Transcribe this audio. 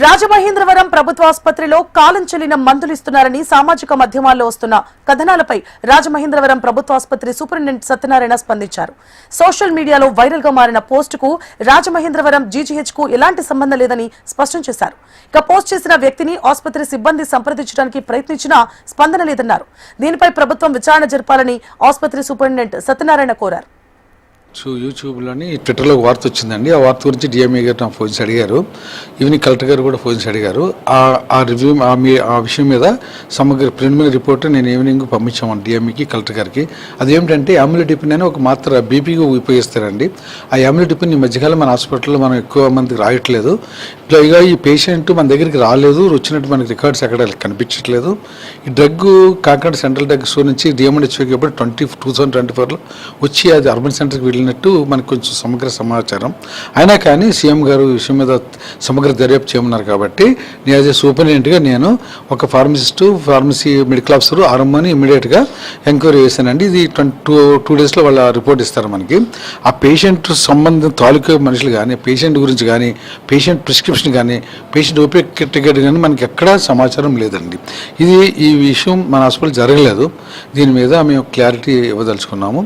రాజమహేంద్రవరం ప్రభుత్వ ఆసుపత్రిలో కాలం చెల్లిన మందులు ఇస్తున్నారని సామాజిక మాధ్యమాల్లో వస్తున్న కథనాలపై రాజమహేంద్రవరం ప్రభుత్వ ఆసుపత్రి సూపరింటెండెంట్ సత్యనారాయణ స్పందించారు. సోషల్ మీడియాలో వైరల్ గా మారిన పోస్టుకు రాజమహేంద్రవరం జీజీహెచ్ కు ఎలాంటి సంబంధం లేదని స్పష్టం చేశారు. ఇక పోస్ట్ చేసిన వ్యక్తిని ఆసుపత్రి సిబ్బంది సంప్రదించడానికి ప్రయత్నించినా స్పందన లేదన్నారు. దీనిపై ప్రభుత్వం విచారణ జరపాలని ఆసుపత్రి సూపరింటెండెంట్ సత్యనారాయణ కోరారు. యూట్యూబ్లోని ట్విట్టర్లో వార్త వచ్చిందండి. ఆ వార్త గురించి డిఎంఏ గారు నాకు ఫోన్ చేసి అడిగారు. ఈవెనింగ్ కలెక్టర్ గారు కూడా ఫోన్ చేసి అడిగారు. ఆ రివ్యూ ఆ విషయం మీద సమగ్ర ప్రిలిమినరీ రిపోర్ట్ నేను ఈవినింగ్ పంపించాము డిఎంఏకి కలెక్టర్ గారికి. అదేమిటంటే యామ్యులోడిపిన్ అని ఒక మాత్ర బీపీకి ఉపయోగిస్తారండి. ఆ యామ్యులోడిపిన్ ఈ మధ్యకాలం మన హాస్పిటల్లో మనం ఎక్కువ మందికి రాయట్లేదు. ఇట్లా ఈ పేషెంట్ మన దగ్గరికి రాలేదు, వచ్చినట్టు మనకి రికార్డ్స్ ఎక్కడ కనిపించట్లేదు. ఈ drug Kakinada central drug store నుంచి డిఎంహెచ్ఓకి ఎప్పుడు 2024లో వచ్చి అది అర్బన్ సెంటర్కి వెళ్ళినట్టు మనకు కొంచెం సమగ్ర సమాచారం. అయినా కానీ సీఎం గారు ఈ విషయం మీద సమగ్ర దర్యాప్తు చేయమన్నారు కాబట్టి నేను యాజ్ ఏ సూపరింటెండెంట్గా నేను ఒక ఫార్మసీ మెడికల్ ఆఫీసర్ ఆర్ఎంఓని ఇమీడియట్గా ఎంక్వైరీ చేశానండి. ఇది 2 డేస్లో వాళ్ళ రిపోర్ట్ ఇస్తారు మనకి. ఆ పేషెంట్ సంబంధం తాలూకా మనుషులు కానీ, పేషెంట్ గురించి కానీ, పేషెంట్ ప్రిస్క్రిప్షన్ కానీ, పేషెంట్ ఓపీ టికెట్ కానీ మనకి ఎక్కడా సమాచారం లేదండి. ఈ విషయం మన హాస్పిటల్ జరగలేదు. దీని మీద మేము క్లారిటీ ఇవ్వదలుచుకున్నాము.